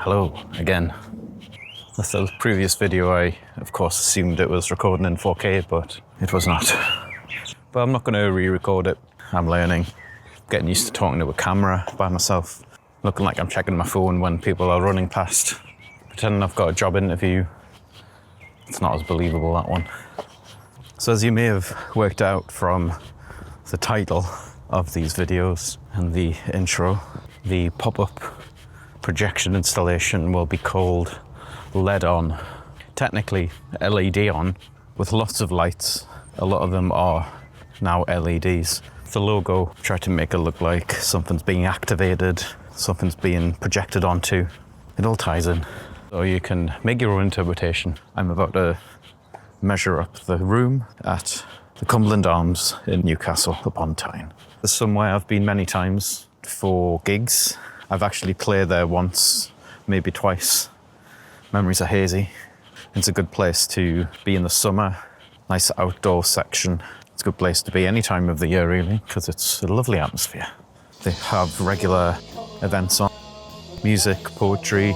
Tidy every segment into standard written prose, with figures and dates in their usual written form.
Hello again. With the previous video, I of course assumed it was recording in 4K, but it was not. But I'm not going to re-record it. I'm learning, getting used to talking to a camera by myself, looking like I'm checking my phone when people are running past, pretending I've got a job interview. It's not as believable, that one. So as you may have worked out from the title of these videos and the intro, the pop-up projection installation will be called LED on. Technically LED on, with lots of lights. A lot of them are now LEDs. The logo, tried to make it look like something's being activated, something's being projected onto. It all ties in. So you can make your own interpretation. I'm about to measure up the room at the Cumberland Arms in Newcastle upon Tyne. It's somewhere I've been many times for gigs. I've actually played there once, maybe twice. Memories are hazy. It's a good place to be in the summer. Nice outdoor section. It's a good place to be any time of the year, really, because it's a lovely atmosphere. They have regular events on, music, poetry.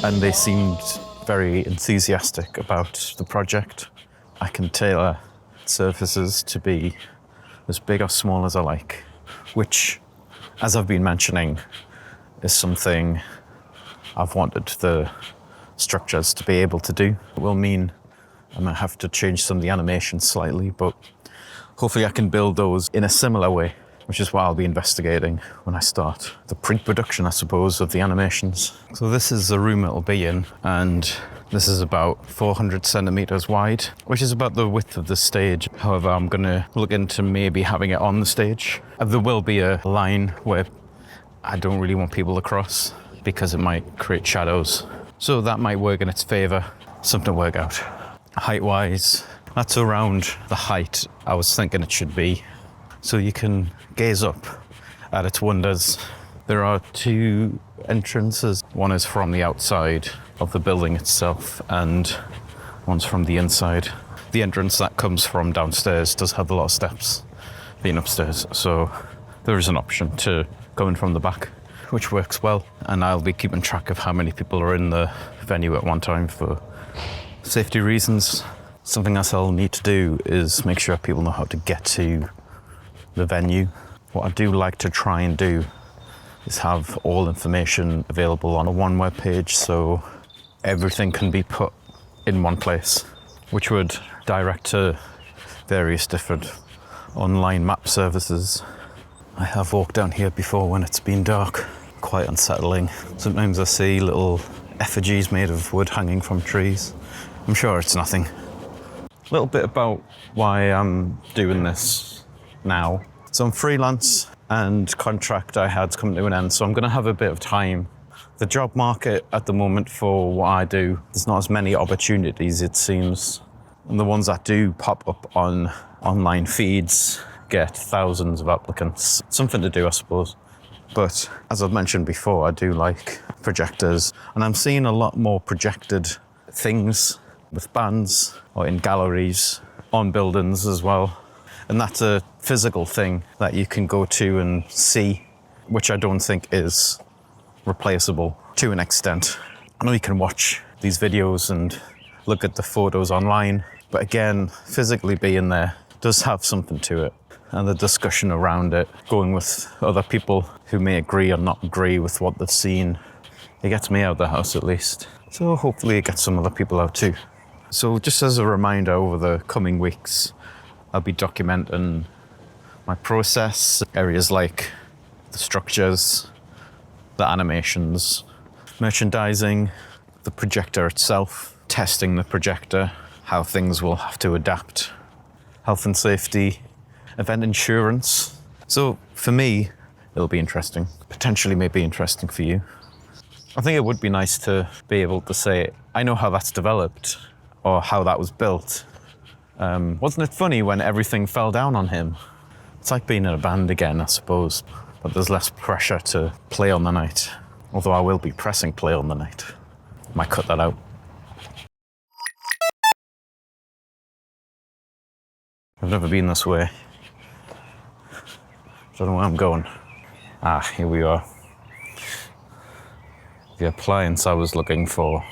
And they seemed very enthusiastic about the project. I can tailor surfaces to be as big or small as I like, which, as I've been mentioning, is something I've wanted the structures to be able to do. It will mean I might have to change some of the animations slightly, but hopefully I can build those in a similar way, which is what I'll be investigating when I start the pre-production, I suppose, of the animations. So this is the room it'll be in, and this is about 400 centimeters wide, which is about the width of the stage. However, I'm gonna look into maybe having it on the stage. There will be a line where I don't really want people to cross because it might create shadows. So that might work in its favor, something to work out. Height-wise, that's around the height I was thinking it should be. So you can gaze up at its wonders. There are two entrances. One is from the outside of the building itself, and one's from the inside. The entrance that comes from downstairs does have a lot of steps being upstairs, so there is an option to go in from the back, which works well. And I'll be keeping track of how many people are in the venue at one time for safety reasons. Something else I'll need to do is make sure people know how to get to the venue. What I do like to try and do is have all information available on one web page, so everything can be put in one place, which would direct to various different online map services. I have walked down here before when it's been dark, quite unsettling. Sometimes I see little effigies made of wood hanging from trees. I'm sure it's nothing. A little bit about why I'm doing this now. So I'm freelance and contract I had's come to an end, so I'm gonna have a bit of time. The job market at the moment for what I do, there's not as many opportunities, it seems. And the ones that do pop up on online feeds get thousands of applicants. Something to do, I suppose. But as I've mentioned before, I do like projectors, and I'm seeing a lot more projected things with bands or in galleries, on buildings as well. And that's a physical thing that you can go to and see, which I don't think is replaceable to an extent. I know you can watch these videos and look at the photos online, but again, physically being there does have something to it. And the discussion around it, going with other people who may agree or not agree with what they've seen, it gets me out of the house at least. So hopefully it gets some other people out too. So just as a reminder, over the coming weeks, I'll be documenting my process, areas like the structures, the animations, merchandising, the projector itself, testing the projector, how things will have to adapt, health and safety, event insurance. So for me, it'll be interesting, potentially maybe interesting for you. I think it would be nice to be able to say, I know how that's developed or how that was built. Wasn't it funny when everything fell down on him? It's like being in a band again, I suppose, but there's less pressure to play on the night. Although I will be pressing play on the night. Might cut that out. I've never been this way. Don't know where I'm going. Ah, here we are. The appliance I was looking for